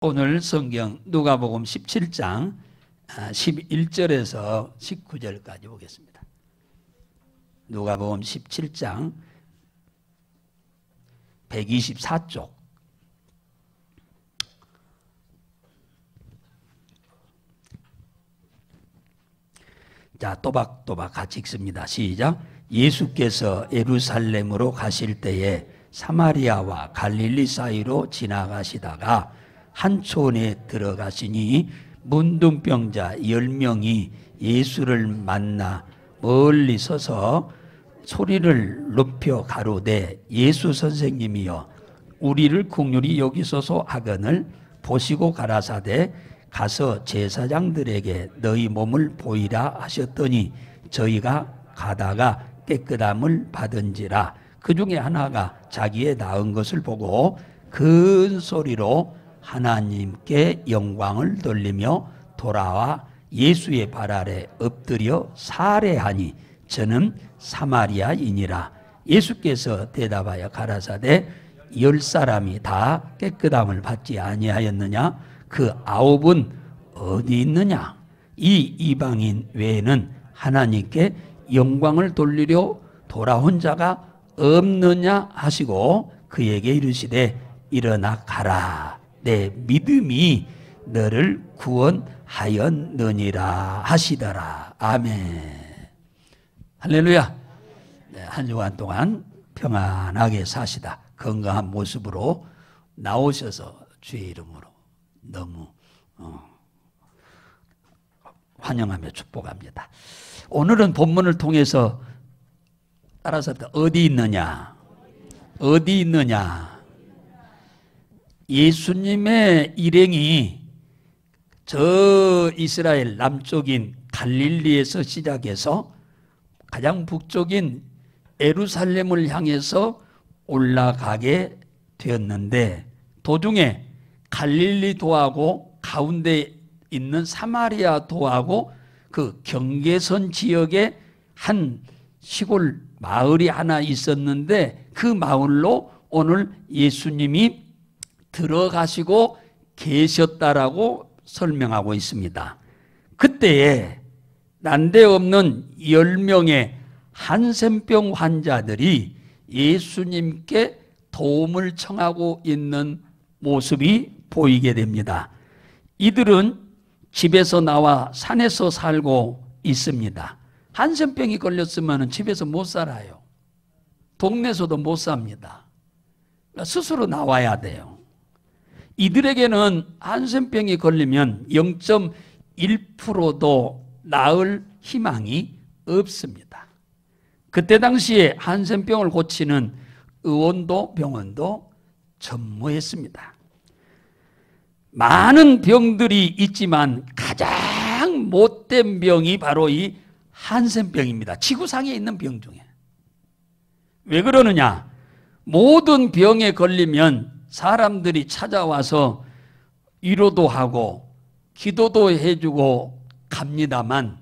오늘 성경 누가복음 17장 11절에서 19절까지 보겠습니다. 누가복음 17장 124쪽. 자, 또박또박 같이 읽습니다. 시작. 예수께서 예루살렘으로 가실 때에 사마리아와 갈릴리 사이로 지나가시다가 한 촌에 들어가시니 문둥병자 10명이 예수를 만나 멀리 서서 소리를 높여 가로되 예수 선생님이여 우리를 긍휼히 여기소서 하거늘 보시고 가라사대 가서 제사장들에게 너희 몸을 보이라 하셨더니 저희가 가다가 깨끗함을 받은지라. 그 중에 하나가 자기의 나은 것을 보고 큰 소리로 하나님께 영광을 돌리며 돌아와 예수의 발 아래 엎드려 살해하니 저는 사마리아인이라. 예수께서 대답하여 가라사대 10사람이 다 깨끗함을 받지 아니하였느냐? 그 9은 어디 있느냐? 이 이방인 외에는 하나님께 영광을 돌리려 돌아온 자가 없느냐 하시고 그에게 이르시되 일어나 가라. 내 믿음이 너를 구원하였느니라 하시더라. 아멘. 할렐루야. 네, 한 주간 동안 평안하게 사시다 건강한 모습으로 나오셔서 주의 이름으로 너무 환영하며 축복합니다. 오늘은 본문을 통해서 따라서 어디 있느냐? 어디 있느냐? 예수님의 일행이 저 이스라엘 남쪽인 갈릴리에서 시작해서 가장 북쪽인 예루살렘을 향해서 올라가게 되었는데 도중에 갈릴리 도하고 가운데 있는 사마리아 도하고 그 경계선 지역에 한 시골 마을이 하나 있었는데 그 마을로 오늘 예수님이 들어가시고 계셨다라고 설명하고 있습니다. 그때에 난데없는 10명의 한센병 환자들이 예수님께 도움을 청하고 있는 모습이 보이게 됩니다. 이들은 집에서 나와 산에서 살고 있습니다. 한센병이 걸렸으면 집에서 못 살아요. 동네에서도 못 삽니다. 스스로 나와야 돼요. 이들에게는 한센병이 걸리면 0.1%도 나을 희망이 없습니다. 그때 당시에 한센병을 고치는 의원도 병원도 전무했습니다. 많은 병들이 있지만 가장 못된 병이 바로 이 한센병입니다. 지구상에 있는 병 중에. 왜 그러느냐? 모든 병에 걸리면 사람들이 찾아와서 위로도 하고 기도도 해주고 갑니다만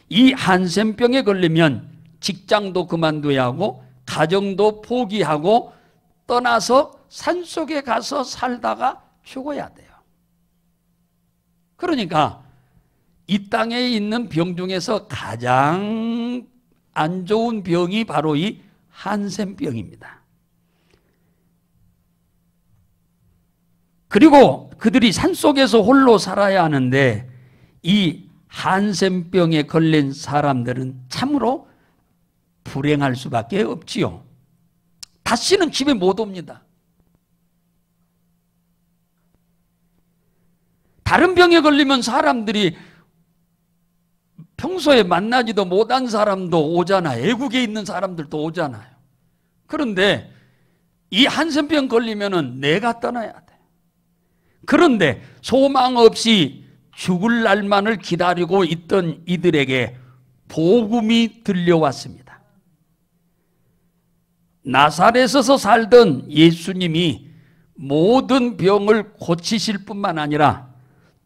이 한센병에 걸리면 직장도 그만둬야 하고 가정도 포기하고 떠나서 산속에 가서 살다가 죽어야 돼요. 그러니까 이 땅에 있는 병 중에서 가장 안 좋은 병이 바로 이 한센병입니다. 그리고 그들이 산속에서 홀로 살아야 하는데 이 한센병에 걸린 사람들은 참으로 불행할 수밖에 없지요. 다시는 집에 못 옵니다. 다른 병에 걸리면 사람들이 평소에 만나지도 못한 사람도 오잖아요. 외국에 있는 사람들도 오잖아요. 그런데 이 한센병 걸리면은 내가 떠나야 돼. 그런데 소망 없이 죽을 날만을 기다리고 있던 이들에게 복음이 들려왔습니다. 나사렛에서 살던 예수님이 모든 병을 고치실 뿐만 아니라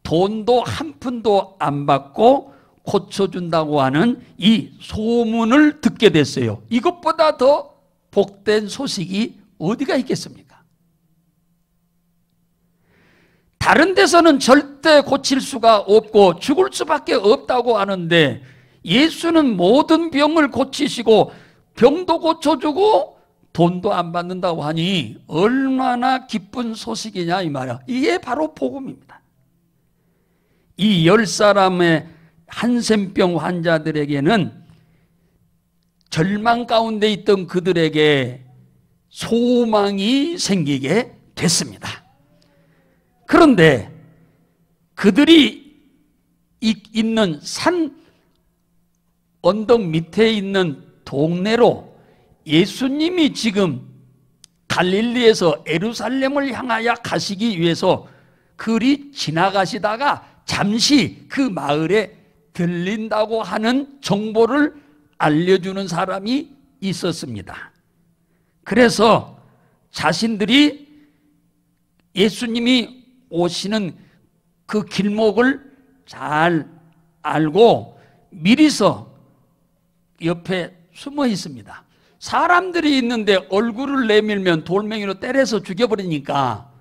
돈도 한 푼도 안 받고 고쳐준다고 하는 이 소문을 듣게 됐어요. 이것보다 더 복된 소식이 어디가 있겠습니까? 다른 데서는 절대 고칠 수가 없고 죽을 수밖에 없다고 하는데 예수는 모든 병을 고치시고 병도 고쳐주고 돈도 안 받는다고 하니 얼마나 기쁜 소식이냐 이 말이야. 이게 바로 복음입니다. 이 10사람의 한센병 환자들에게는 절망 가운데 있던 그들에게 소망이 생기게 됐습니다. 그런데 그들이 있는 산 언덕 밑에 있는 동네로 예수님이 지금 갈릴리에서 예루살렘을 향하여 가시기 위해서 그리 지나가시다가 잠시 그 마을에 들린다고 하는 정보를 알려주는 사람이 있었습니다. 그래서 자신들이 예수님이 오시는 그 길목을 잘 알고 미리서 옆에 숨어 있습니다. 사람들이 있는데 얼굴을 내밀면 돌멩이로 때려서 죽여버리니까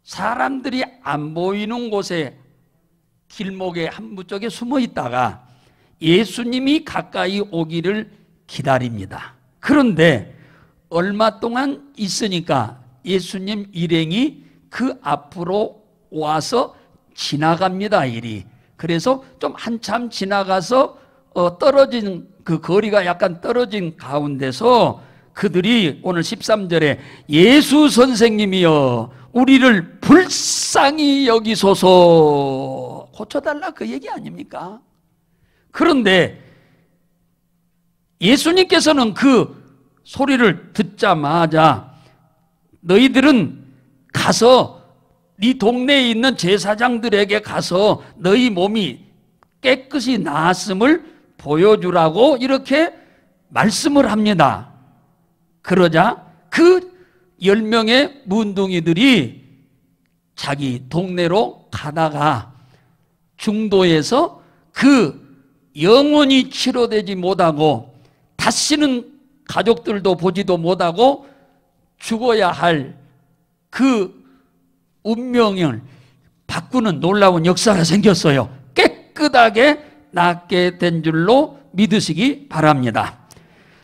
사람들이 안 보이는 곳에 길목의 한무 쪽에 숨어 있다가 예수님이 가까이 오기를 기다립니다. 그런데 얼마 동안 있으니까 예수님 일행이 그 앞으로 와서 지나갑니다. 이리. 그래서 좀 한참 지나가서 떨어진 그 거리가 약간 떨어진 가운데서 그들이 오늘 13절에 예수 선생님이여 우리를 불쌍히 여기소서 고쳐달라 그 얘기 아닙니까? 그런데 예수님께서는 그 소리를 듣자마자 너희들은 가서 네 동네에 있는 제사장들에게 가서 너희 몸이 깨끗이 나았음을 보여주라고 이렇게 말씀을 합니다. 그러자 그 10명의 문둥이들이 자기 동네로 가다가 중도에서 그 영원히 치료되지 못하고 다시는 가족들도 보지도 못하고 죽어야 할 그 운명을 바꾸는 놀라운 역사가 생겼어요. 깨끗하게 낫게 된 줄로 믿으시기 바랍니다.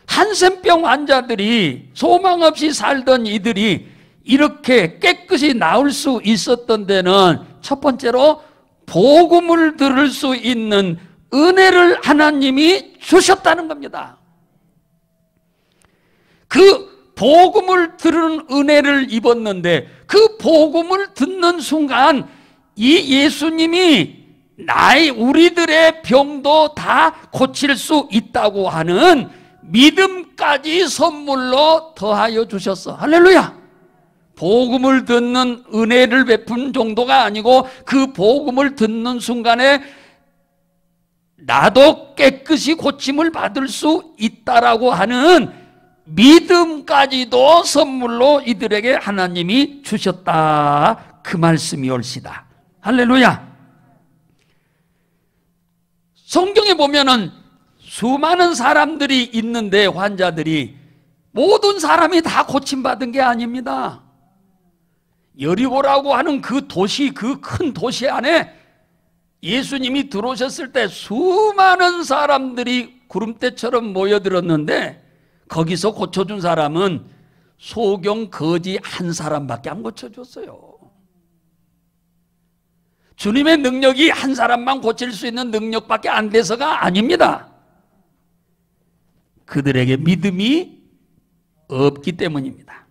한센병 환자들이 소망 없이 살던 이들이 이렇게 깨끗이 나을 수 있었던 데는 첫 번째로 복음을 들을 수 있는 은혜를 하나님이 주셨다는 겁니다. 그 복음을 들은 은혜를 입었는데 그 복음을 듣는 순간 이 예수님이 우리들의 병도 다 고칠 수 있다고 하는 믿음까지 선물로 더하여 주셨어. 할렐루야. 복음을 듣는 은혜를 베푼 정도가 아니고 그 복음을 듣는 순간에 나도 깨끗이 고침을 받을 수 있다라고 하는 믿음까지도 선물로 이들에게 하나님이 주셨다. 그 말씀이 옳시다. 할렐루야. 성경에 보면은 수많은 사람들이 있는데 환자들이 모든 사람이 다 고침받은 게 아닙니다. 여리고라고 하는 그 도시, 그 큰 도시 안에 예수님이 들어오셨을 때 수많은 사람들이 구름대처럼 모여들었는데 거기서 고쳐준 사람은 소경 거지 한 사람밖에 안 고쳐줬어요. 주님의 능력이 한 사람만 고칠 수 있는 능력밖에 안 돼서가 아닙니다. 그들에게 믿음이 없기 때문입니다.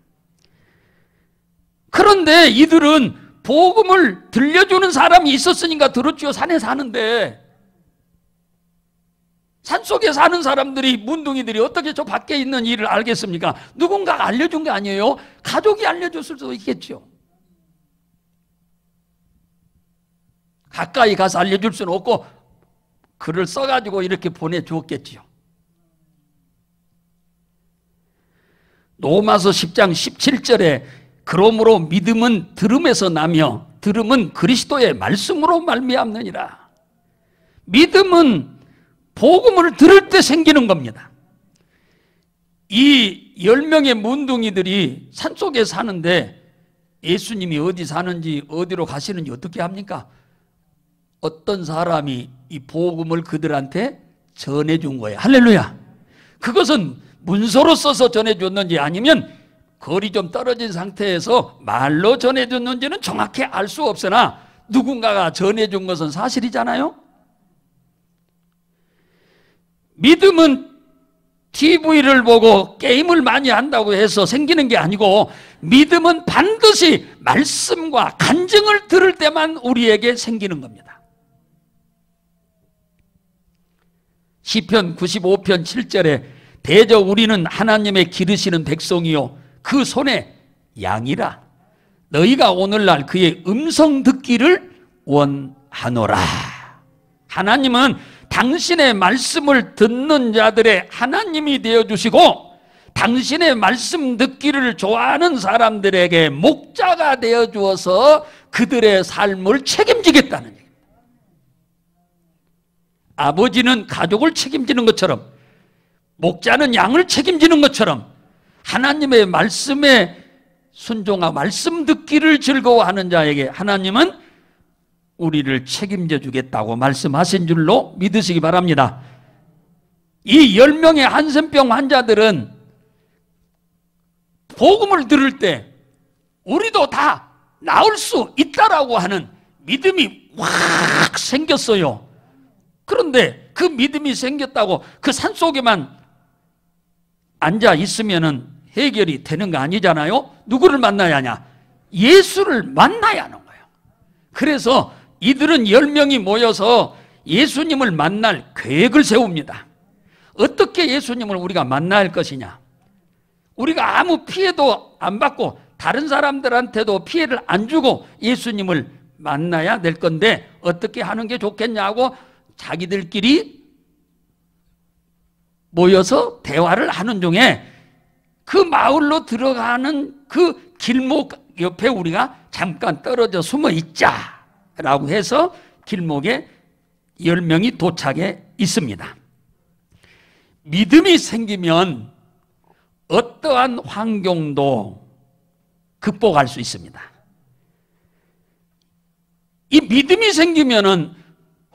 그런데 이들은 복음을 들려주는 사람이 있었으니까 들었죠. 산에 사는데 산속에 사는 사람들이 문둥이들이 어떻게 저 밖에 있는 일을 알겠습니까? 누군가가 알려준 게 아니에요. 가족이 알려줬을 수도 있겠죠. 가까이 가서 알려줄 수는 없고 글을 써가지고 이렇게 보내주었겠지요. 로마서 10장 17절에 그러므로 믿음은 들음에서 나며 들음은 그리스도의 말씀으로 말미암느니라. 믿음은 복음을 들을 때 생기는 겁니다. 이 10명의 문둥이들이 산속에 사는데 예수님이 어디 사는지 어디로 가시는지 어떻게 합니까? 어떤 사람이 이 복음을 그들한테 전해준 거예요. 할렐루야. 그것은 문서로 써서 전해줬는지 아니면 거리 좀 떨어진 상태에서 말로 전해줬는지는 정확히 알 수 없으나 누군가가 전해준 것은 사실이잖아요. 믿음은 TV를 보고 게임을 많이 한다고 해서 생기는 게 아니고 믿음은 반드시 말씀과 간증을 들을 때만 우리에게 생기는 겁니다. 시편 95편 7절에 대적 우리는 하나님의 기르시는 백성이요 그 손에 양이라 너희가 오늘날 그의 음성 듣기를 원하노라. 하나님은 당신의 말씀을 듣는 자들의 하나님이 되어주시고 당신의 말씀 듣기를 좋아하는 사람들에게 목자가 되어주어서 그들의 삶을 책임지겠다는 얘기입니다. 아버지는 가족을 책임지는 것처럼 목자는 양을 책임지는 것처럼 하나님의 말씀에 순종하고 말씀 듣기를 즐거워하는 자에게 하나님은 우리를 책임져 주겠다고 말씀하신 줄로 믿으시기 바랍니다. 이 10명의 한센병 환자들은 복음을 들을 때 우리도 다 나을 수 있다라고 하는 믿음이 확 생겼어요. 그런데 그 믿음이 생겼다고 그 산속에만 앉아 있으면은 해결이 되는 거 아니잖아요. 누구를 만나야 하냐? 예수를 만나야 하는 거예요. 그래서 이들은 10명이 모여서 예수님을 만날 계획을 세웁니다. 어떻게 예수님을 우리가 만날 것이냐? 우리가 아무 피해도 안 받고 다른 사람들한테도 피해를 안 주고 예수님을 만나야 될 건데 어떻게 하는 게 좋겠냐고 자기들끼리 모여서 대화를 하는 중에 그 마을로 들어가는 그 길목 옆에 우리가 잠깐 떨어져 숨어 있자라고 해서 길목에 10명이 도착해 있습니다. 믿음이 생기면 어떠한 환경도 극복할 수 있습니다. 이 믿음이 생기면은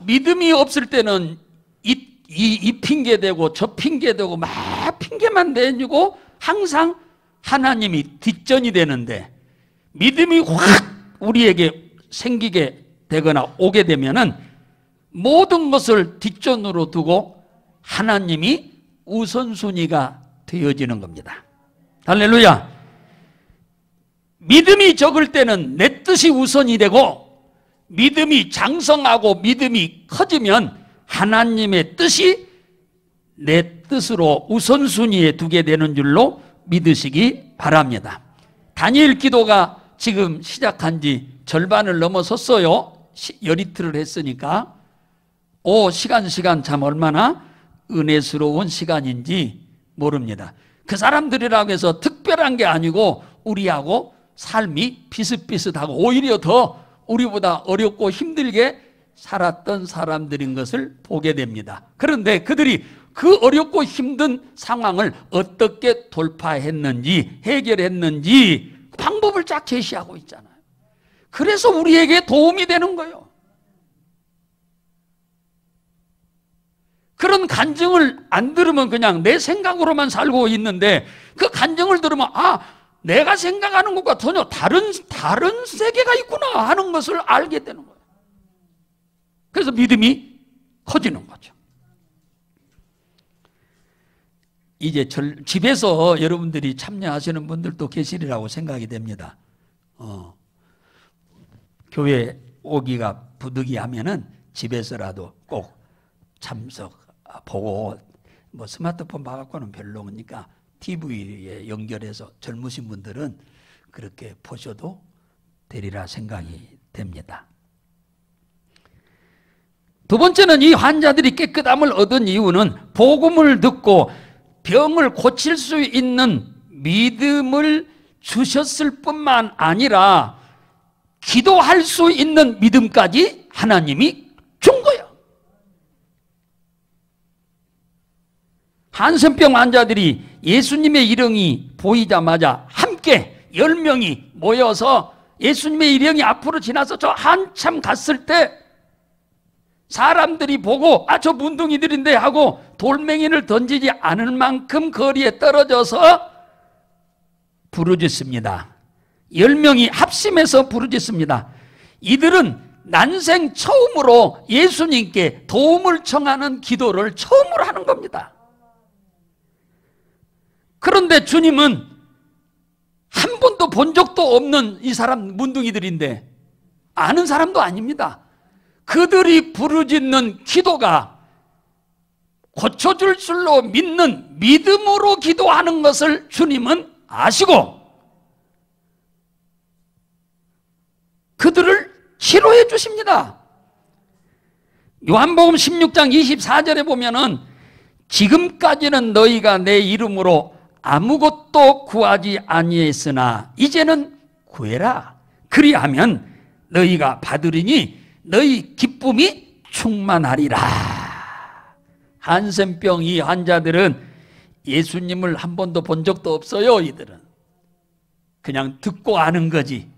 믿음이 없을 때는 이 핑계대고 저 핑계대고 막 핑계만 대주고 항상 하나님이 뒷전이 되는데 믿음이 확 우리에게 생기게 되거나 오게 되면은 모든 것을 뒷전으로 두고 하나님이 우선순위가 되어지는 겁니다. 할렐루야. 믿음이 적을 때는 내 뜻이 우선이 되고 믿음이 장성하고 믿음이 커지면 하나님의 뜻이 내 뜻으로 우선순위에 두게 되는 줄로 믿으시기 바랍니다. 다니엘 기도가 지금 시작한 지 절반을 넘어섰어요. 열이틀을 했으니까 시간 참 얼마나 은혜스러운 시간인지 모릅니다. 그 사람들이라고 해서 특별한 게 아니고 우리하고 삶이 비슷비슷하고 오히려 더 우리보다 어렵고 힘들게 살았던 사람들인 것을 보게 됩니다. 그런데 그들이 그 어렵고 힘든 상황을 어떻게 돌파했는지 해결했는지 방법을 쫙 제시하고 있잖아요. 그래서 우리에게 도움이 되는 거예요. 그런 간증을 안 들으면 그냥 내 생각으로만 살고 있는데 그 간증을 들으면 내가 생각하는 것과 전혀 다른 세계가 있구나 하는 것을 알게 되는 거예요. 그래서 믿음이 커지는 거죠. 이제 집에서 여러분들이 참여하시는 분들도 계시리라고 생각이 됩니다. 교회 오기가 부득이하면은 집에서라도 꼭 참석하고 뭐 스마트폰 봐갖고는 별로니까 TV에 연결해서 젊으신 분들은 그렇게 보셔도 되리라 생각이 됩니다. 두 번째는 이 환자들이 깨끗함을 얻은 이유는 복음을 듣고 병을 고칠 수 있는 믿음을 주셨을 뿐만 아니라 기도할 수 있는 믿음까지 하나님이 준 거예요. 한센병 환자들이 예수님의 일행이 보이자마자 함께 10명이 모여서 예수님의 일행이 앞으로 지나서 저 한참 갔을 때 사람들이 보고 저 문둥이들인데 하고 돌멩이를 던지지 않을 만큼 거리에 떨어져서 부르짖습니다. 10명이 합심해서 부르짖습니다. 이들은 난생 처음으로 예수님께 도움을 청하는 기도를 처음으로 하는 겁니다. 그런데 주님은 한 번도 본 적도 없는 이 사람 문둥이들인데 아는 사람도 아닙니다. 그들이 부르짖는 기도가 고쳐줄 줄로 믿는 믿음으로 기도하는 것을 주님은 아시고 그들을 치료해 주십니다. 요한복음 16장 24절에 보면은 지금까지는 너희가 내 이름으로 아무것도 구하지 아니했으나 이제는 구해라. 그리하면 너희가 받으리니 너희 기쁨이 충만하리라. 한센병 이 환자들은 예수님을 한 번도 본 적도 없어요. 이들은 그냥 듣고 아는 거지.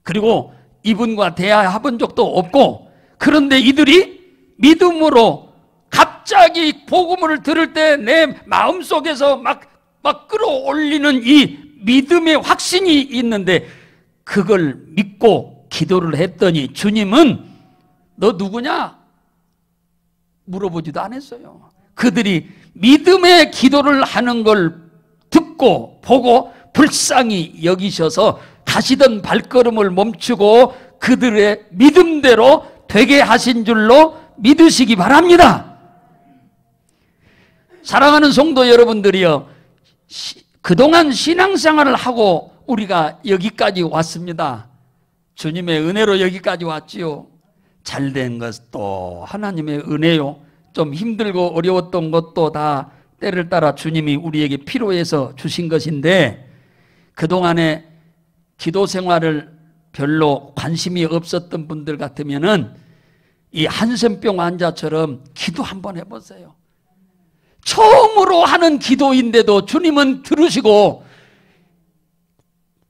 그리고 이분과 대화해본 적도 없고, 그런데 이들이 믿음으로 갑자기 복음을 들을 때 내 마음속에서 막 끌어올리는 이 믿음의 확신이 있는데 그걸 믿고 기도를 했더니 주님은 너 누구냐? 물어보지도 않았어요. 그들이 믿음의 기도를 하는 걸 듣고 보고 불쌍히 여기셔서 가시던 발걸음을 멈추고 그들의 믿음대로 되게 하신 줄로 믿으시기 바랍니다. 사랑하는 성도 여러분들이요, 그동안 신앙생활을 하고 우리가 여기까지 왔습니다. 주님의 은혜로 여기까지 왔지요. 잘된 것도 하나님의 은혜요. 좀 힘들고 어려웠던 것도 다 때를 따라 주님이 우리에게 필요해서 주신 것인데, 그동안에 기도 생활을 별로 관심이 없었던 분들 같으면은 이 한센병 환자처럼 기도 한번 해보세요. 처음으로 하는 기도인데도 주님은 들으시고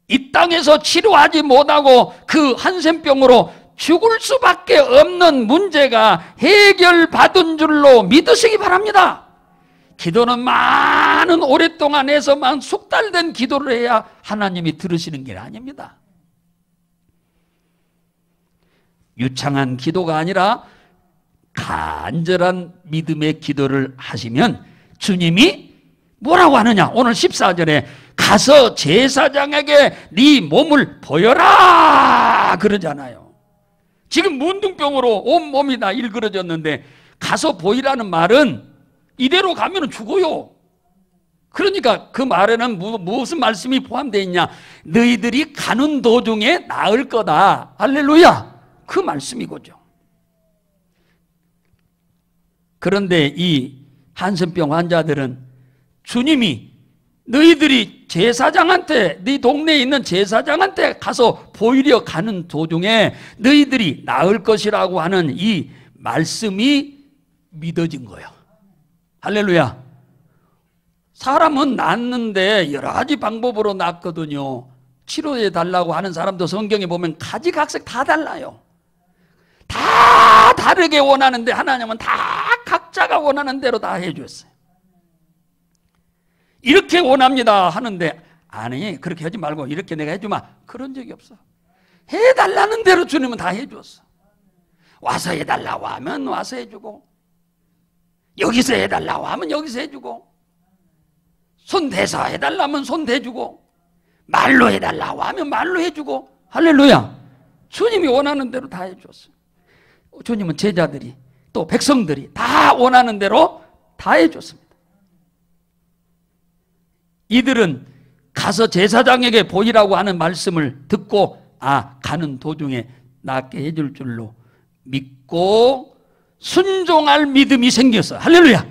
이 땅에서 치료하지 못하고 그 한센병으로 죽을 수밖에 없는 문제가 해결받은 줄로 믿으시기 바랍니다. 기도는 많은 오랫동안 해서만 숙달된 기도를 해야 하나님이 들으시는 게 아닙니다. 유창한 기도가 아니라 간절한 믿음의 기도를 하시면 주님이 뭐라고 하느냐? 오늘 14절에 가서 제사장에게 네 몸을 보여라 그러잖아요. 지금 문둥병으로 온몸이 다 일그러졌는데 가서 보이라는 말은 이대로 가면 죽어요. 그러니까 그 말에는 무슨 말씀이 포함되어 있냐? 너희들이 가는 도중에 나을 거다. 할렐루야. 그 말씀이고죠. 그런데 이 한센병 환자들은 주님이 너희들이 제사장한테, 네 동네에 있는 제사장한테 가서 보이려 가는 도중에 너희들이 나을 것이라고 하는 이 말씀이 믿어진 거예요. 할렐루야. 사람은 낫는데 여러 가지 방법으로 낫거든요. 치료해 달라고 하는 사람도 성경에 보면 가지각색 다 달라요. 다 다르게 원하는데 하나님은 다 각자가 원하는 대로 다 해줬어요. 이렇게 원합니다 하는데 아니 그렇게 하지 말고 이렇게 내가 해주마, 그런 적이 없어. 해달라는 대로 주님은 다 해줬어. 와서 해달라고 하면 와서 해주고, 여기서 해달라고 하면 여기서 해주고, 손 대서 해달라면 손 대주고, 말로 해달라고 하면 말로 해주고. 할렐루야. 주님이 원하는 대로 다 해줬어요. 주님은 제자들이 또 백성들이 다 원하는 대로 다 해줬습니다. 이들은 가서 제사장에게 보이라고 하는 말씀을 듣고 가는 도중에 낫게 해줄 줄로 믿고 순종할 믿음이 생겼어요. 할렐루야.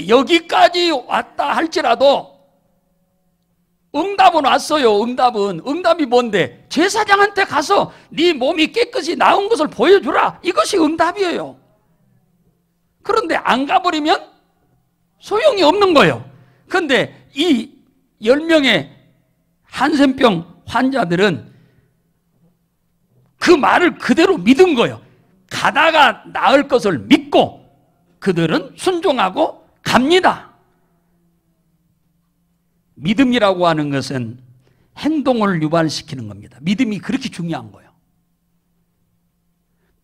여기까지 왔다 할지라도 응답은 왔어요. 응답이 뭔데? 제사장한테 가서 네 몸이 깨끗이 나은 것을 보여주라. 이것이 응답이에요. 그런데 안 가버리면 소용이 없는 거예요. 그런데 이 10명의 한센병 환자들은 그 말을 그대로 믿은 거예요. 가다가 나을 것을 믿고 그들은 순종하고 갑니다. 믿음이라고 하는 것은 행동을 유발시키는 겁니다. 믿음이 그렇게 중요한 거예요.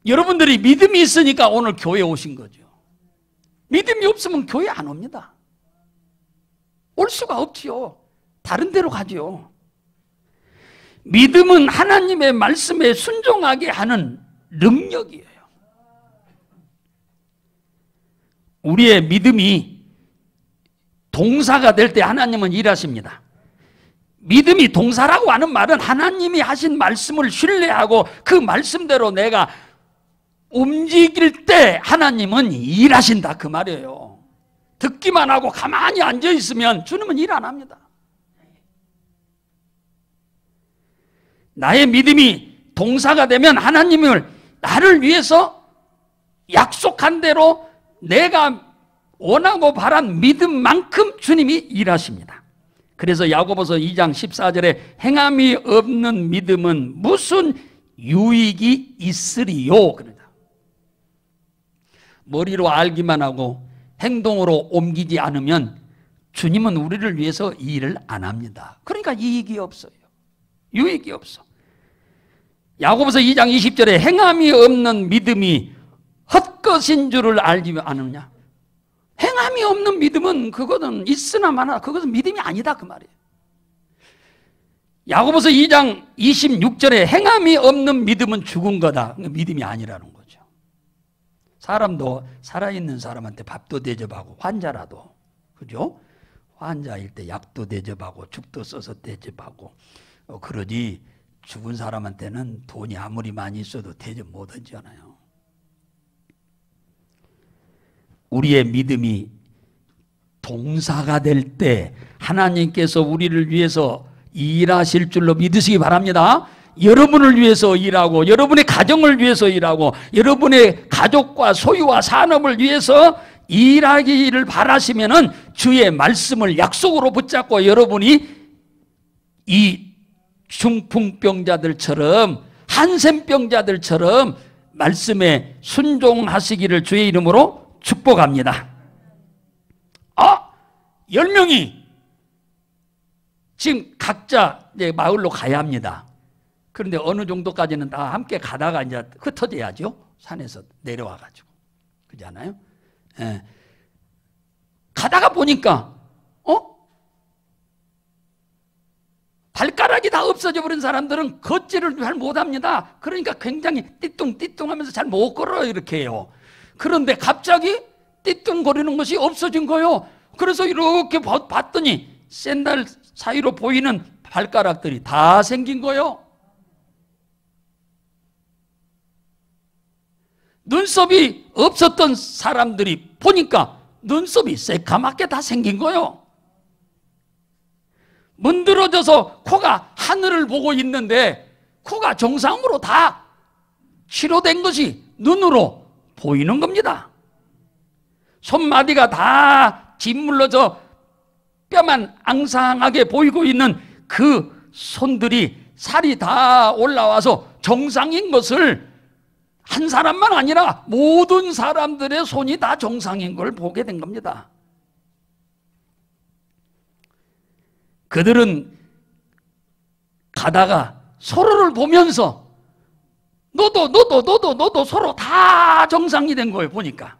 여러분들이 믿음이 있으니까 오늘 교회에 오신 거죠. 믿음이 없으면 교회 안 옵니다. 올 수가 없지요. 다른 데로 가죠. 믿음은 하나님의 말씀에 순종하게 하는 능력이에요. 우리의 믿음이 동사가 될 때 하나님은 일하십니다. 믿음이 동사라고 하는 말은 하나님이 하신 말씀을 신뢰하고 그 말씀대로 내가 움직일 때 하나님은 일하신다 그 말이에요. 듣기만 하고 가만히 앉아있으면 주님은 일 안 합니다. 나의 믿음이 동사가 되면 하나님을 나를 위해서 약속한 대로 내가 원하고 바란 믿음만큼 주님이 일하십니다. 그래서 야고보서 2장 14절에 행함이 없는 믿음은 무슨 유익이 있으리요? 그러다. 머리로 알기만 하고 행동으로 옮기지 않으면 주님은 우리를 위해서 일을 안 합니다. 그러니까 이익이 없어요. 유익이 없어. 야고보서 2장 20절에 행함이 없는 믿음이 헛것인 줄을 알지 않느냐? 행함이 없는 믿음은 그거는 있으나 마나 그것은 믿음이 아니다 그 말이에요. 야고보서 2장 26절에 행함이 없는 믿음은 죽은 거다. 믿음이 아니라는 거죠. 사람도 살아있는 사람한테 밥도 대접하고 환자라도 그죠? 환자일 때 약도 대접하고 죽도 써서 대접하고 그러지 죽은 사람한테는 돈이 아무리 많이 있어도 대접 못 하잖아요. 우리의 믿음이 동사가 될 때 하나님께서 우리를 위해서 일하실 줄로 믿으시기 바랍니다. 여러분을 위해서 일하고 여러분의 가정을 위해서 일하고 여러분의 가족과 소유와 산업을 위해서 일하기를 바라시면은 주의 말씀을 약속으로 붙잡고 여러분이 이 중풍병자들처럼 한센병자들처럼 말씀에 순종하시기를 주의 이름으로 축복합니다. 10명이 지금 각자 이제 마을로 가야 합니다. 그런데 어느 정도까지는 다 함께 가다가 이제 흩어져야죠. 산에서 내려와가지고. 그렇잖아요? 예. 가다가 보니까, 발가락이 다 없어져 버린 사람들은 걷지를 잘 못합니다. 그러니까 굉장히 띠뚱띠뚱 하면서 잘 못 걸어요. 이렇게 해요. 그런데 갑자기 띠뚱거리는 것이 없어진 거예요. 그래서 이렇게 봤더니 샌들 사이로 보이는 발가락들이 다 생긴 거예요. 눈썹이 없었던 사람들이 보니까 눈썹이 새까맣게 다 생긴 거예요. 문드러져서 코가 하늘을 보고 있는데 코가 정상으로 다 치료된 것이 눈으로 보이는 겁니다. 손마디가 다 짓물러져 뼈만 앙상하게 보이고 있는 그 손들이 살이 다 올라와서 정상인 것을 한 사람만 아니라 모든 사람들의 손이 다 정상인 걸 보게 된 겁니다. 그들은 가다가 서로를 보면서 너도 서로 다 정상이 된 거예요. 보니까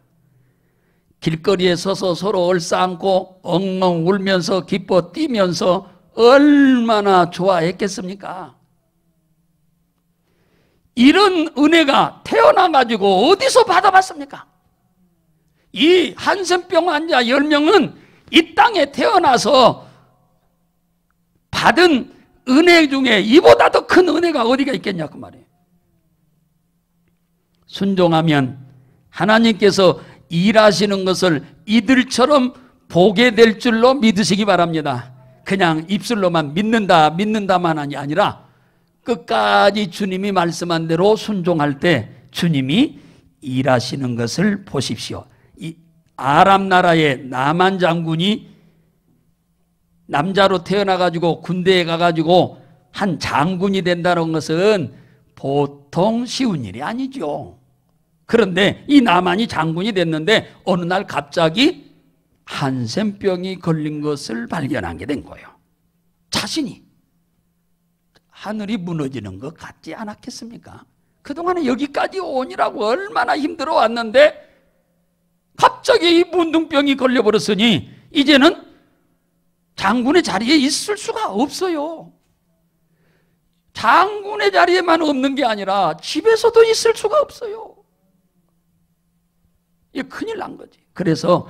길거리에 서서 서로 얼싸안고 엉엉 울면서 기뻐 뛰면서 얼마나 좋아했겠습니까? 이런 은혜가 태어나가지고 어디서 받아봤습니까? 이 한센병 환자 10명은 이 땅에 태어나서 받은 은혜 중에 이보다 더 큰 은혜가 어디가 있겠냐 그 말이에요. 순종하면 하나님께서 일하시는 것을 이들처럼 보게 될 줄로 믿으시기 바랍니다. 그냥 입술로만 믿는다만이 아니라 끝까지 주님이 말씀한 대로 순종할 때 주님이 일하시는 것을 보십시오. 이 아람 나라의 나만 장군이 남자로 태어나가지고 군대에 가가지고 한 장군이 된다는 것은 보통 쉬운 일이 아니죠. 그런데 이 나만이 장군이 됐는데 어느 날 갑자기 한센병이 걸린 것을 발견하게 된 거예요. 자신이 하늘이 무너지는 것 같지 않았겠습니까? 그동안에 여기까지 오니라고 얼마나 힘들어 왔는데 갑자기 이 문둥병이 걸려버렸으니 이제는 장군의 자리에 있을 수가 없어요. 장군의 자리에만 없는 게 아니라 집에서도 있을 수가 없어요. 이게 큰일 난 거지. 그래서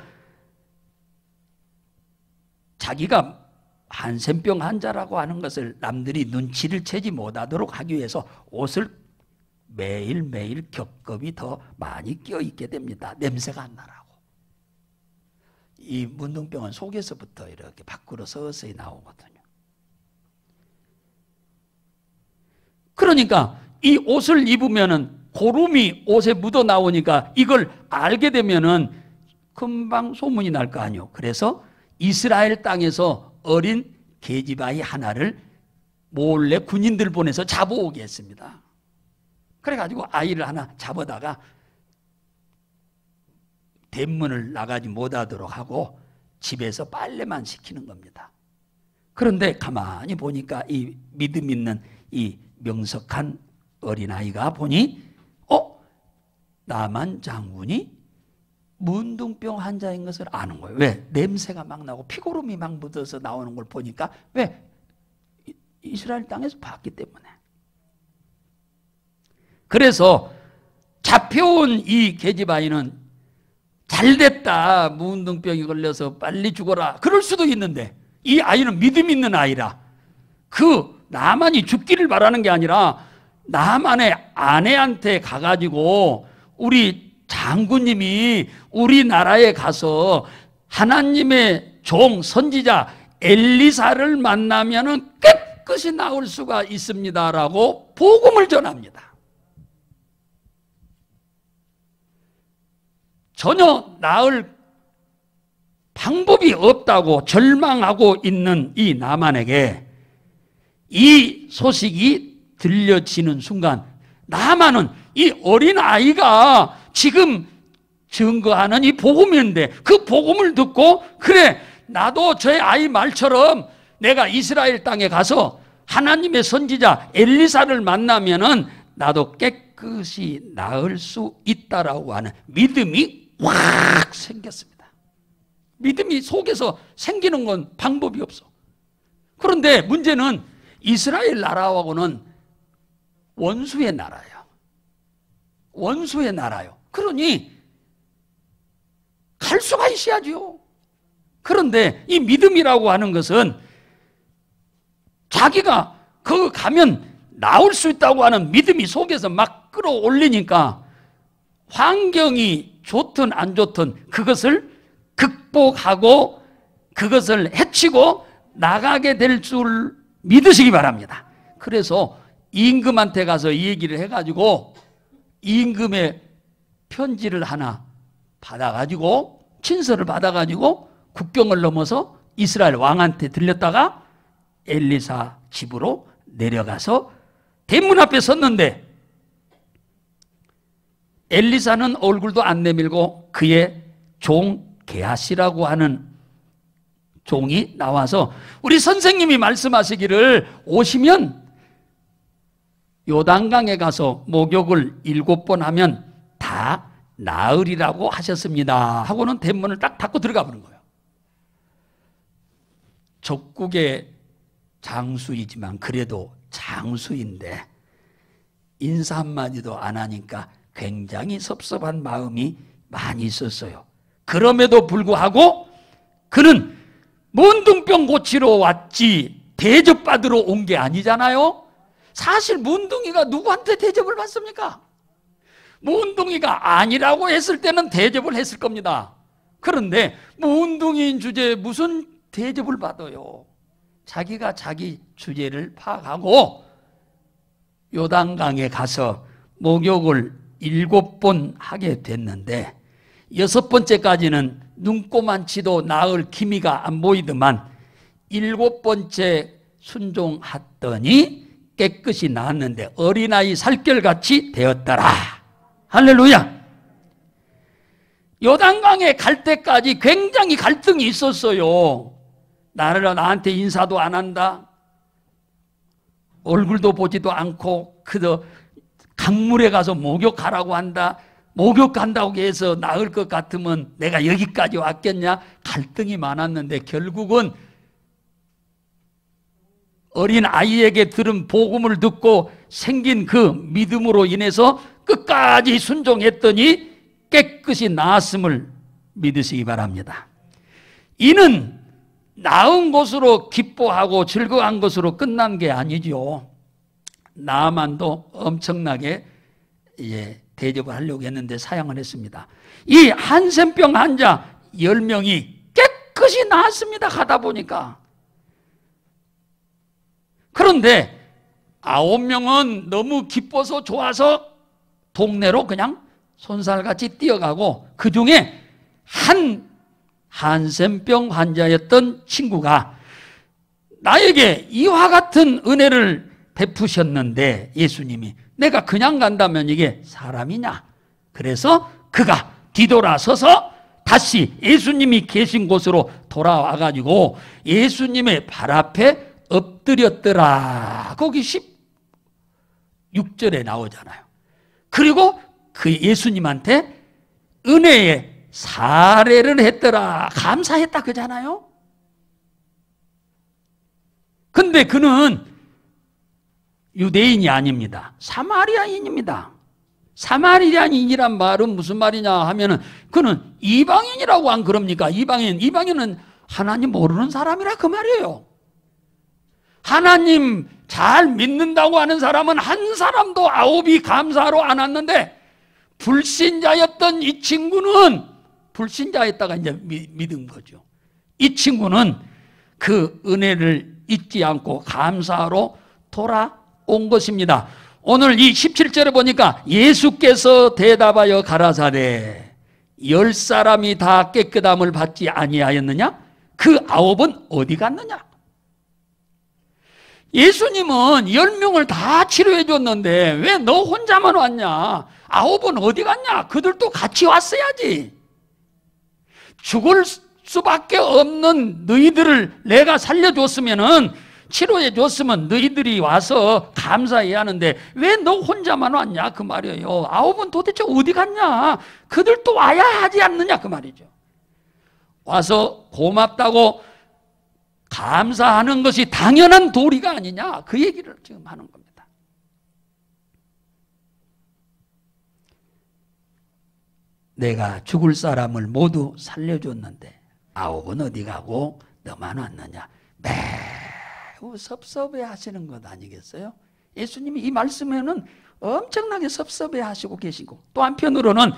자기가 한센병 환자라고 하는 것을 남들이 눈치를 채지 못하도록 하기 위해서 옷을 매일매일 겹겹이 더 많이 껴입게 됩니다. 냄새가 안 나라고. 이 문둥병은 속에서부터 이렇게 밖으로 서서히 나오거든요. 그러니까 이 옷을 입으면은 고름이 옷에 묻어 나오니까 이걸 알게 되면은 금방 소문이 날 거 아니에요. 그래서 이스라엘 땅에서 어린 계집아이 하나를 몰래 군인들 보내서 잡아오게 했습니다. 그래가지고 아이를 하나 잡아다가 대문을 나가지 못하도록 하고 집에서 빨래만 시키는 겁니다. 그런데 가만히 보니까 이 믿음 있는 이 명석한 어린아이가 보니 나만 장군이 문둥병 환자인 것을 아는 거예요. 왜? 냄새가 막 나고 피고름이 막 묻어서 나오는 걸 보니까 왜? 이스라엘 땅에서 봤기 때문에. 그래서 잡혀온 이 계집아이는 잘됐다, 문둥병이 걸려서 빨리 죽어라 그럴 수도 있는데 이 아이는 믿음 있는 아이라 그 나만이 죽기를 바라는 게 아니라 나만의 아내한테 가가지고 우리 장군님이 우리나라에 가서 하나님의 종 선지자 엘리사를 만나면은 깨끗이 나올 수가 있습니다라고 복음을 전합니다. 전혀 나을 방법이 없다고 절망하고 있는 이 나만에게 이 소식이 들려지는 순간 나만은 이 어린아이가 지금 증거하는 이 복음인데 그 복음을 듣고 그래 나도 저의 아이 말처럼 내가 이스라엘 땅에 가서 하나님의 선지자 엘리사를 만나면은 나도 깨끗이 나을 수 있다라고 하는 믿음이 확 생겼습니다. 믿음이 속에서 생기는 건 방법이 없어. 그런데 문제는 이스라엘 나라하고는 원수의 나라예요. 원수의 나라요. 그러니 갈 수가 있어야죠. 그런데 이 믿음이라고 하는 것은 자기가 거기 가면 나올 수 있다고 하는 믿음이 속에서 막 끌어올리니까 환경이 좋든 안 좋든 그것을 극복하고 그것을 해치고 나가게 될 줄 믿으시기 바랍니다. 그래서 임금한테 가서 이 얘기를 해가지고 임금의 편지를 하나 받아가지고 친서를 받아가지고 국경을 넘어서 이스라엘 왕한테 들렸다가 엘리사 집으로 내려가서 대문 앞에 섰는데 엘리사는 얼굴도 안 내밀고 그의 종 게하시라고 하는 종이 나와서 우리 선생님이 말씀하시기를 오시면 요단강에 가서 목욕을 7번 하면 다 나으리라고 하셨습니다 하고는 대문을 딱 닫고 들어가 버린 거예요. 적국의 장수이지만 그래도 장수인데 인사 한마디도 안 하니까 굉장히 섭섭한 마음이 많이 있었어요. 그럼에도 불구하고 그는 문둥병 고치러 왔지 대접받으러 온 게 아니잖아요. 사실 문둥이가 누구한테 대접을 받습니까? 문둥이가 아니라고 했을 때는 대접을 했을 겁니다. 그런데 문둥이인 주제에 무슨 대접을 받아요? 자기가 자기 주제를 파악하고 요단강에 가서 목욕을 7번 하게 됐는데 6번째까지는 눈꼬만치도 나을 기미가 안 보이더만 7번째 순종했더니 깨끗이 나았는데 어린아이 살결같이 되었더라. 할렐루야. 요단강에 갈 때까지 굉장히 갈등이 있었어요. 나한테 인사도 안 한다, 얼굴도 보지도 않고 그저 강물에 가서 목욕하라고 한다, 목욕한다고 해서 나을 것 같으면 내가 여기까지 왔겠냐. 갈등이 많았는데 결국은 어린 아이에게 들은 복음을 듣고 생긴 그 믿음으로 인해서 끝까지 순종했더니 깨끗이 나았음을 믿으시기 바랍니다. 이는 나은 것으로 기뻐하고 즐거운 것으로 끝난 게 아니죠. 나만도 엄청나게 대접을 하려고 했는데 사양을 했습니다. 이 한센병 환자 10명이 깨끗이 나았습니다. 가다 보니까. 그런데 9명은 너무 기뻐서 좋아서 동네로 그냥 손살같이 뛰어가고, 그 중에 한 한센병 환자였던 친구가 나에게 이와 같은 은혜를 베푸셨는데 예수님이, 내가 그냥 간다면 이게 사람이냐. 그래서 그가 뒤돌아서서 다시 예수님이 계신 곳으로 돌아와가지고 예수님의 발 앞에 엎드렸더라. 거기 16절에 나오잖아요. 그리고 그 예수님한테 은혜의 사례를 했더라. 감사했다 그잖아요. 근데 그는 유대인이 아닙니다. 사마리아인입니다. 사마리아인이란 말은 무슨 말이냐 하면은 그는 이방인이라고 안 그럽니까? 이방인은 하나님 모르는 사람이라 그 말이에요. 하나님 잘 믿는다고 하는 사람은 한 사람도 아홉이 감사하러 안 왔는데, 불신자였던 이 친구는, 불신자였다가 이제 믿은 거죠. 이 친구는 그 은혜를 잊지 않고 감사하러 돌아온 것입니다. 오늘 이 17절에 보니까 예수께서 대답하여 가라사대 10사람이 다 깨끗함을 받지 아니하였느냐? 그 9은 어디 갔느냐? 예수님은 10명을 다 치료해 줬는데 왜 너 혼자만 왔냐? 9은 어디 갔냐? 그들도 같이 왔어야지. 죽을 수밖에 없는 너희들을 내가 살려줬으면은, 치료해 줬으면 너희들이 와서 감사해야 하는데 왜 너 혼자만 왔냐? 그 말이에요. 9은 도대체 어디 갔냐? 그들도 와야 하지 않느냐? 그 말이죠. 와서 고맙다고 감사하는 것이 당연한 도리가 아니냐, 그 얘기를 지금 하는 겁니다. 내가 죽을 사람을 모두 살려줬는데 9은 어디 가고 너만 왔느냐? 매우 섭섭해 하시는 것 아니겠어요? 예수님이 이 말씀에는 엄청나게 섭섭해 하시고 계시고, 또 한편으로는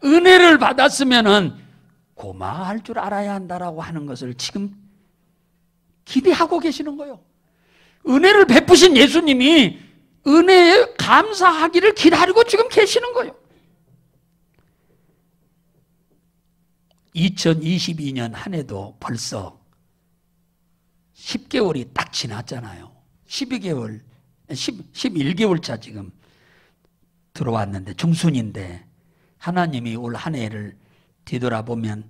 은혜를 받았으면은 고마워할 줄 알아야 한다라고 하는 것을 지금 기대하고 계시는 거예요. 은혜를 베푸신 예수님이 은혜에 감사하기를 기다리고 지금 계시는 거예요. 2022년 한 해도 벌써 10개월이 딱 지났잖아요. 11개월 차 지금 들어왔는데, 중순인데 하나님이 올 한 해를 뒤돌아보면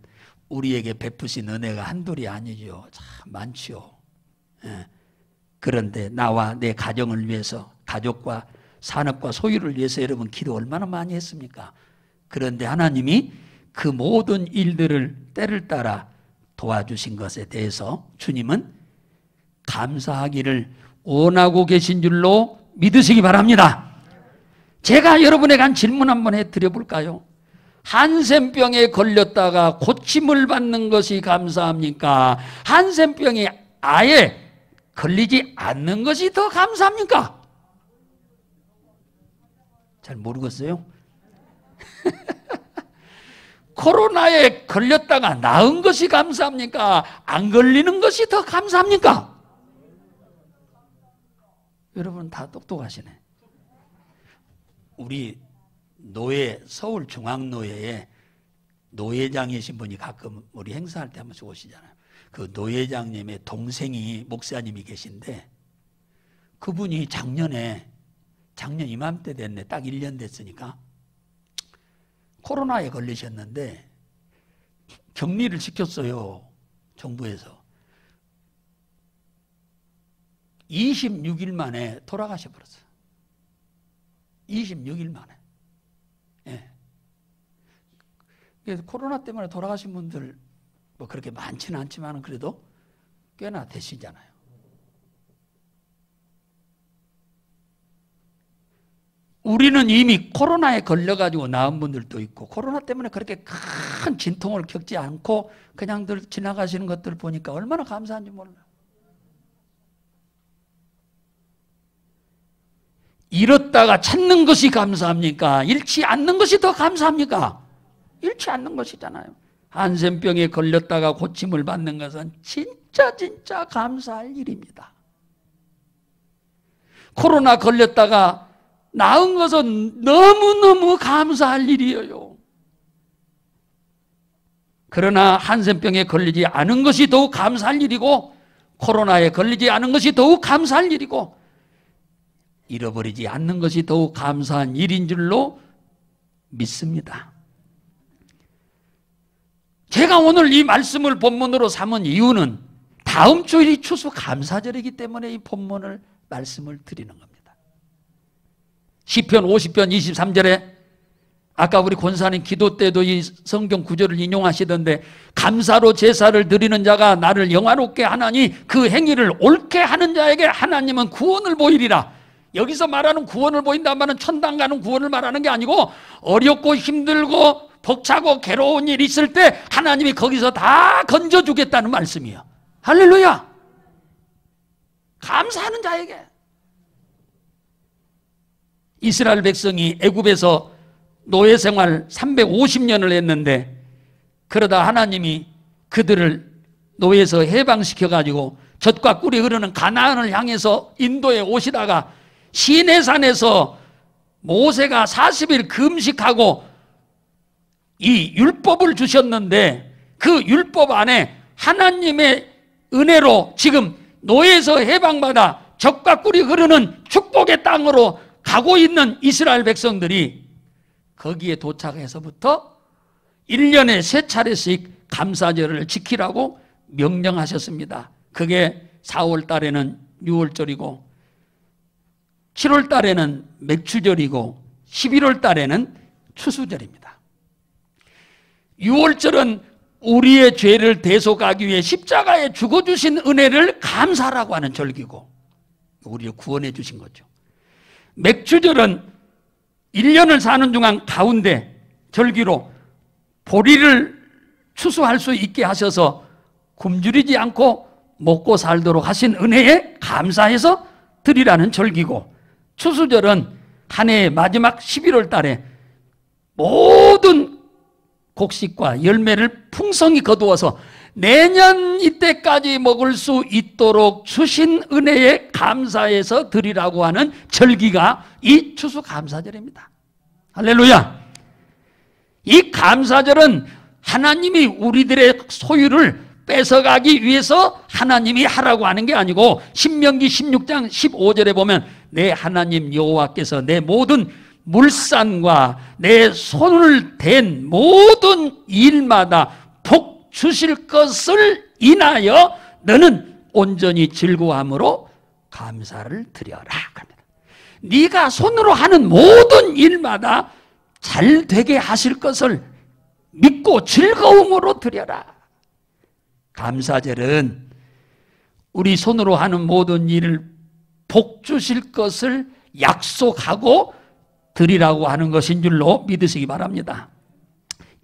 우리에게 베푸신 은혜가 한둘이 아니죠. 참 많지요. 그런데 나와 내 가정을 위해서, 가족과 산업과 소유를 위해서 여러분 기도 얼마나 많이 했습니까? 그런데 하나님이 그 모든 일들을 때를 따라 도와주신 것에 대해서 주님은 감사하기를 원하고 계신 줄로 믿으시기 바랍니다. 제가 여러분에게 한 질문 한번 해드려 볼까요? 한센병에 걸렸다가 고침을 받는 것이 감사합니까? 한센병이 아예 걸리지 않는 것이 더 감사합니까? 잘 모르겠어요. 코로나에 걸렸다가 나은 것이 감사합니까? 안 걸리는 것이 더 감사합니까? 여러분 다 똑똑하시네. 우리 노예, 서울중앙노예에 노예장이신 분이 가끔 우리 행사할 때 한 번씩 오시잖아요. 그 노예장님의 동생이 목사님이 계신데, 그분이 작년 이맘때 됐네. 딱 1년 됐으니까. 코로나에 걸리셨는데 격리를 시켰어요. 정부에서. 26일 만에 돌아가셔 버렸어요. 26일 만에. 예. 그래서 코로나 때문에 돌아가신 분들 뭐 그렇게 많지는 않지만 그래도 꽤나 되시잖아요. 우리는 이미 코로나에 걸려가지고 나은 분들도 있고 코로나 때문에 그렇게 큰 진통을 겪지 않고 그냥들 지나가시는 것들 보니까 얼마나 감사한지 몰라요. 잃었다가 찾는 것이 감사합니까? 잃지 않는 것이 더 감사합니까? 잃지 않는 것이잖아요. 한센병에 걸렸다가 고침을 받는 것은 진짜 감사할 일입니다. 코로나 걸렸다가 나은 것은 너무너무 감사할 일이에요. 그러나 한센병에 걸리지 않은 것이 더욱 감사할 일이고 코로나에 걸리지 않은 것이 더욱 감사할 일이고 잃어버리지 않는 것이 더욱 감사한 일인 줄로 믿습니다. 제가 오늘 이 말씀을 본문으로 삼은 이유는 다음 주일이 추수감사절이기 때문에 이 본문을 말씀을 드리는 겁니다. 시편 50편 23절에 아까 우리 권사님 기도 때도 이 성경 구절을 인용하시던데 감사로 제사를 드리는 자가 나를 영화롭게 하나니 그 행위를 옳게 하는 자에게 하나님은 구원을 보이리라. 여기서 말하는 구원을 보인다는 말은 천당 가는 구원을 말하는 게 아니고 어렵고 힘들고 벅차고 괴로운 일이 있을 때 하나님이 거기서 다 건져주겠다는 말씀이에요. 할렐루야. 감사하는 자에게. 이스라엘 백성이 애굽에서 노예 생활 350년을 했는데 그러다 하나님이 그들을 노예에서 해방시켜가지고 젖과 꿀이 흐르는 가나안을 향해서 인도에 오시다가 시내산에서 모세가 40일 금식하고 이 율법을 주셨는데 그 율법 안에 하나님의 은혜로 지금 노예에서 해방받아 젖과 꿀이 흐르는 축복의 땅으로 가고 있는 이스라엘 백성들이 거기에 도착해서부터 1년에 3차례씩 감사절을 지키라고 명령하셨습니다. 그게 4월 달에는 6월절이고 7월 달에는 맥추절이고 11월 달에는 추수절입니다. 6월절은 우리의 죄를 대속하기 위해 십자가에 죽어주신 은혜를 감사라고 하는 절기고 우리를 구원해 주신 거죠. 맥추절은 1년을 사는 동안 가운데 절기로 보리를 추수할 수 있게 하셔서 굶주리지 않고 먹고 살도록 하신 은혜에 감사해서 드리라는 절기고 추수절은 한 해의 마지막 11월 달에 모든 곡식과 열매를 풍성히 거두어서 내년 이때까지 먹을 수 있도록 주신 은혜에 감사해서 드리라고 하는 절기가 이 추수감사절입니다. 할렐루야. 이 감사절은 하나님이 우리들의 소유를 뺏어가기 위해서 하나님이 하라고 하는 게 아니고 신명기 16장 15절에 보면 내 하나님 여호와께서 내 모든 물산과 내 손을 댄 모든 일마다 복 주실 것을 인하여 너는 온전히 즐거워함으로 감사를 드려라. 네가 손으로 하는 모든 일마다 잘 되게 하실 것을 믿고 즐거움으로 드려라. 감사절은 우리 손으로 하는 모든 일을 복 주실 것을 약속하고 드리라고 하는 것인 줄로 믿으시기 바랍니다.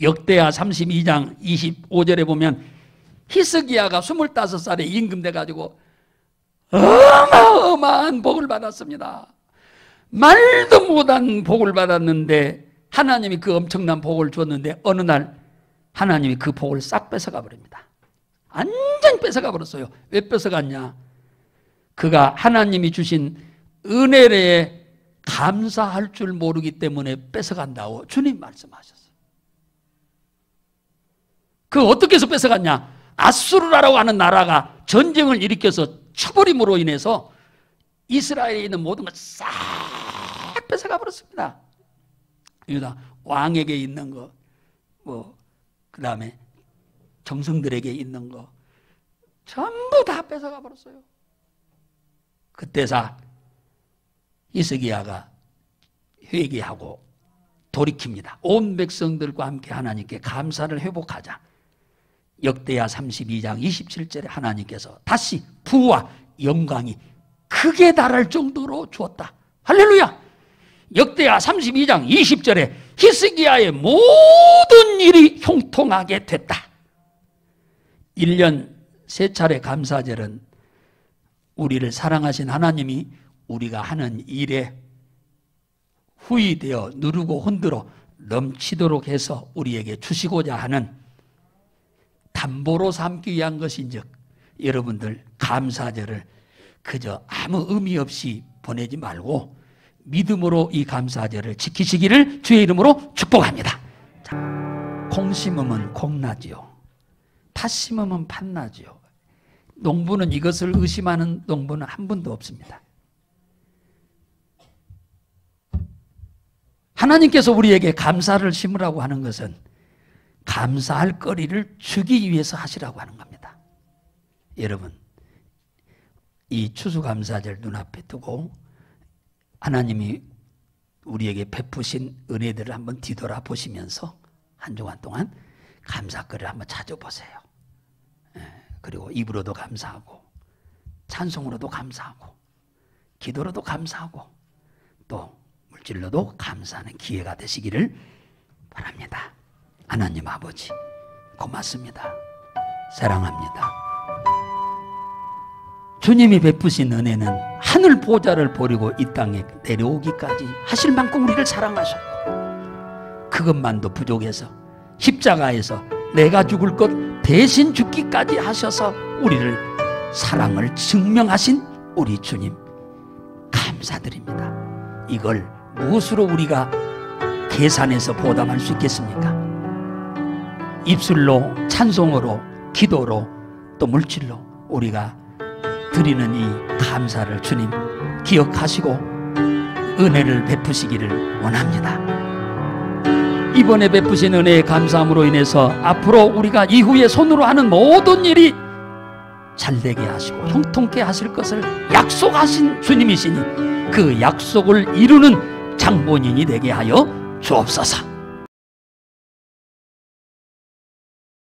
역대하 32장 25절에 보면 히스기야가 25살에 임금돼가지고 어마어마한 복을 받았습니다. 말도 못한 복을 받았는데 하나님이 그 엄청난 복을 줬는데 어느 날 하나님이 그 복을 싹 뺏어가 버립니다. 완전히 뺏어가 버렸어요. 왜 뺏어갔냐? 그가 하나님이 주신 은혜에 감사할 줄 모르기 때문에 뺏어간다고 주님 말씀하셨어요. 그 어떻게 해서 뺏어갔냐? 아수르라고 하는 나라가 전쟁을 일으켜서 쳐버림으로 인해서 이스라엘에 있는 모든 걸 싹 뺏어가 버렸습니다. 유다 왕에게 있는 거, 그 다음에 정성들에게 있는 거 전부 다 뺏어가 버렸어요. 그때사 히스기야가 회개하고 돌이킵니다. 온 백성들과 함께 하나님께 감사를 회복하자. 역대하 32장 27절에 하나님께서 다시 부와 영광이 크게 달할 정도로 주었다. 할렐루야! 역대하 32장 20절에 히스기야의 모든 일이 형통하게 됐다. 1년 3차례 감사절은 우리를 사랑하신 하나님이 우리가 하는 일에 후이되어 누르고 흔들어 넘치도록 해서 우리에게 주시고자 하는 담보로 삼기 위한 것인즉 여러분들 감사절을 그저 아무 의미 없이 보내지 말고 믿음으로 이 감사절을 지키시기를 주의 이름으로 축복합니다. 자, 콩 심으면 콩 나지요. 팥 심으면 팥 나지요. 농부는 이것을 의심하는 농부는 한 분도 없습니다. 하나님께서 우리에게 감사를 심으라고 하는 것은 감사할 거리를 주기 위해서 하시라고 하는 겁니다. 여러분, 이 추수감사절 눈앞에 두고 하나님이 우리에게 베푸신 은혜들을 한번 뒤돌아보시면서 한 주간 동안 감사거리를 한번 찾아보세요. 그리고 입으로도 감사하고 찬송으로도 감사하고 기도로도 감사하고 또 물질로도 감사하는 기회가 되시기를 바랍니다. 하나님 아버지 고맙습니다. 사랑합니다. 주님이 베푸신 은혜는 하늘 보좌를 버리고 이 땅에 내려오기까지 하실 만큼 우리를 사랑하셨고 그것만도 부족해서 십자가에서 내가 죽을 것 대신 죽기까지 하셔서 우리를 사랑을 증명하신 우리 주님 감사드립니다. 이걸 무엇으로 우리가 계산해서 보답할 수 있겠습니까? 입술로 찬송으로 기도로 또 물질로 우리가 드리는 이 감사를 주님 기억하시고 은혜를 베푸시기를 원합니다. 이번에 베푸신 은혜의 감사함으로 인해서 앞으로 우리가 이후에 손으로 하는 모든 일이 잘되게 하시고 형통케 하실 것을 약속하신 주님이시니 그 약속을 이루는 장본인이 되게 하여 주옵소서.